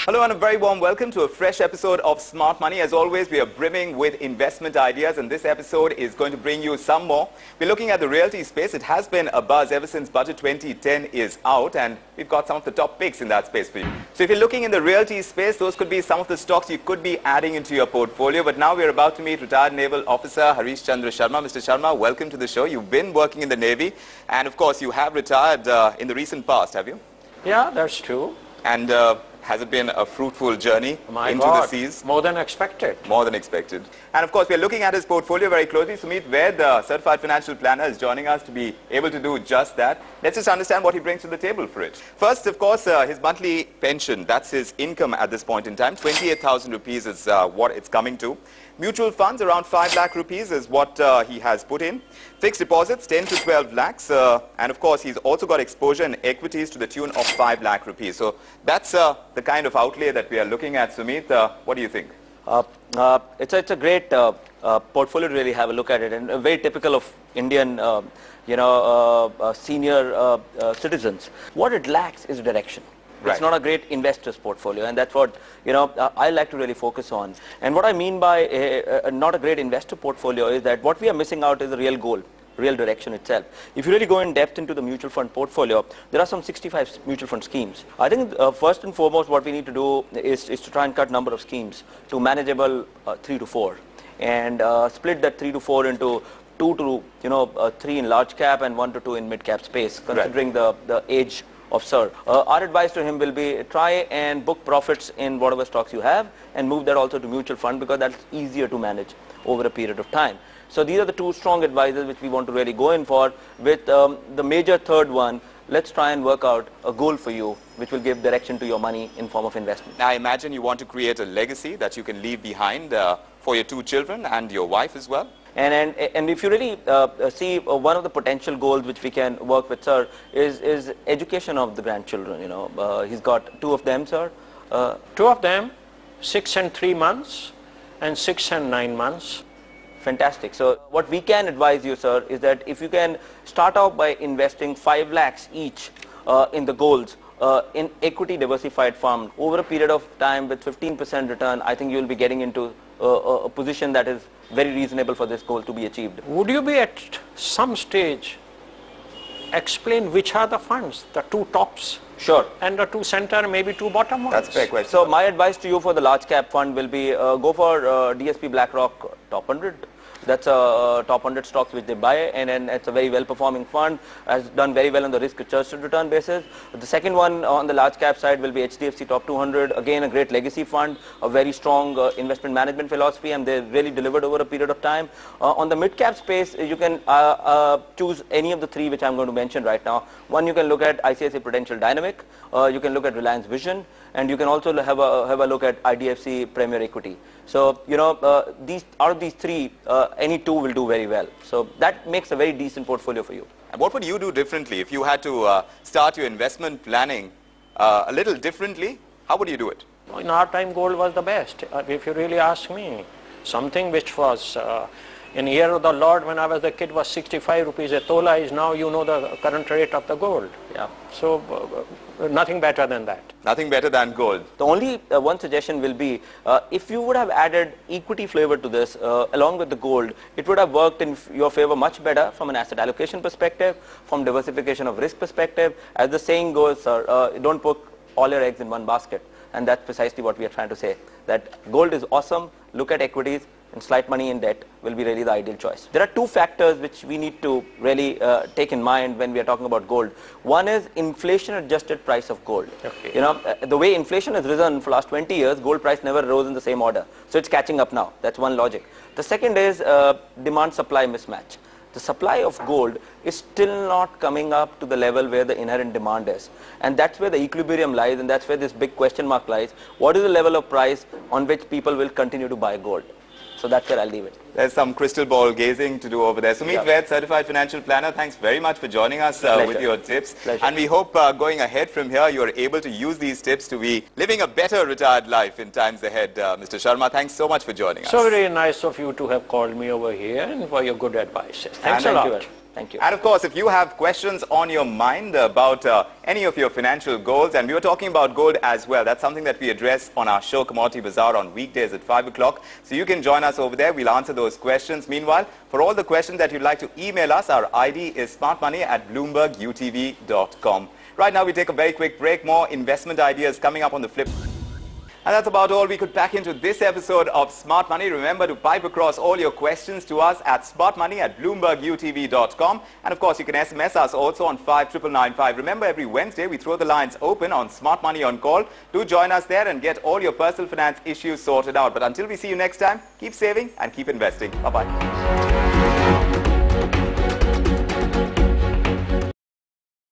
Hello and a very warm welcome to a fresh episode of Smart Money. As always, we are brimming with investment ideas, and this episode is going to bring you some more. We're looking at the realty space. It has been a buzz ever since Budget 2010 is out, and we've got some of the top picks in that space for you. So if you're looking in the realty space, those could be some of the stocks you could be adding into your portfolio. But now we're about to meet retired Naval Officer Harish Chandra Sharma. Mr. Sharma, welcome to the show. You've been working in the Navy, and of course, you have retired in the recent past, have you? Yeah, that's true. And has it been a fruitful journey into God, the seas? More than expected. More than expected. And of course, we're looking at his portfolio very closely. Sumit Ved, the Certified Financial Planner, is joining us to be able to do just that. Let's just understand what he brings to the table for it. First, of course, his monthly pension. That's his income at this point in time. 28,000 rupees is what it's coming to. Mutual funds, around 5 lakh rupees is what he has put in. Fixed deposits, 10 to 12 lakhs. And of course, he's also got exposure in equities to the tune of 5 lakh rupees. So that's the kind of outlay that we are looking at. Sumit, what do you think? It's a great portfolio to really have a look at it, and very typical of Indian, senior citizens. What it lacks is direction. Right. It's not a great investor's portfolio, and that's what I like to really focus on. And what I mean by not a great investor portfolio is that what we are missing out is the real goal, real direction itself. If you really go in depth into the mutual fund portfolio, there are some 65 mutual fund schemes. I think first and foremost what we need to do is to try and cut number of schemes to manageable 3 to 4, and split that 3 to 4 into 2 to 3 in large cap and 1 to 2 in mid cap space, considering the age of sir. Our advice to him will be try and book profits in whatever stocks you have and move that also to mutual fund, because that's easier to manage over a period of time. So these are the two strong advices which we want to really go in for. With the major third one, let's try and work out a goal for you which will give direction to your money in form of investment. I imagine you want to create a legacy that you can leave behind for your 2 children and your wife as well. And if you really see one of the potential goals which we can work with, sir, is education of the grandchildren. He's got 2 of them, sir. 2 of them, 6 and 3 months and 6 and 9 months. Fantastic. So what we can advise you, sir, is that if you can start out by investing 5 lakhs each in the goals in equity diversified fund over a period of time with 15% return, I think you will be getting into a position that is very reasonable for this goal to be achieved. Would you be at some stage explain which are the funds, the 2 tops? Sure. And the 2 center, maybe 2 bottom ones? That's a fair question. So my advice to you for the large cap fund will be go for DSP BlackRock Top 100. That's a top 100 stocks which they buy, and then it's a very well performing fund, has done very well on the risk adjusted return basis. The second one on the large cap side will be HDFC Top 200, again a great legacy fund, a very strong investment management philosophy, and they really delivered over a period of time. On the mid cap space, you can choose any of the 3 which I'm going to mention right now. One, you can look at ICICI Prudential Dynamic, you can look at Reliance Vision, and you can also have a look at IDFC Premier Equity. So these out of these 3, any 2 will do very well. So that makes a very decent portfolio for you. And what would you do differently if you had to start your investment planning a little differently? How would you do it? In our time, gold was the best, if you really ask me. Something which was in year of the Lord when I was a kid was 65 rupees a tola is now the current rate of the gold. Yeah. So nothing better than that. Nothing better than gold. The only one suggestion will be if you would have added equity flavor to this along with the gold, it would have worked in your favor much better from an asset allocation perspective, from diversification of risk perspective. As the saying goes, don't put all your eggs in one basket. And that's precisely what we are trying to say, that gold is awesome, look at equities, and slight money in debt will be really the ideal choice. There are 2 factors which we need to really take in mind when we are talking about gold. One is inflation adjusted price of gold. Okay. The way inflation has risen for the last 20 years, gold price never rose in the same order. So it's catching up now. That's one logic. The second is demand supply mismatch. The supply of gold is still not coming up to the level where the inherent demand is. And that's where the equilibrium lies, and that's where this big question mark lies. What is the level of price on which people will continue to buy gold? So that's where I'll leave it. There's some crystal ball gazing to do over there. Sumit Vaid, Certified Financial Planner, thanks very much for joining us with your tips. Pleasure. And we hope going ahead from here, you're able to use these tips to be living a better retired life in times ahead. Mr. Sharma, thanks so much for joining us. So very nice of you to have called me over here and for your good advice. Thanks a lot. Thank you. And of course, if you have questions on your mind about any of your financial goals, and we were talking about gold as well, that's something that we address on our show Commodity Bazaar on weekdays at 5 o'clock. So you can join us over there. We'll answer those questions. Meanwhile, for all the questions that you'd like to email us, our ID is smartmoney@bloombergutv.com. Right now, we take a very quick break. More investment ideas coming up on the flip. And that's about all we could pack into this episode of Smart Money. Remember to pipe across all your questions to us at smartmoney@bloombergutv.com. And of course, you can SMS us also on 59995. Remember, every Wednesday we throw the lines open on Smart Money on Call. Do join us there and get all your personal finance issues sorted out. But until we see you next time, keep saving and keep investing. Bye-bye.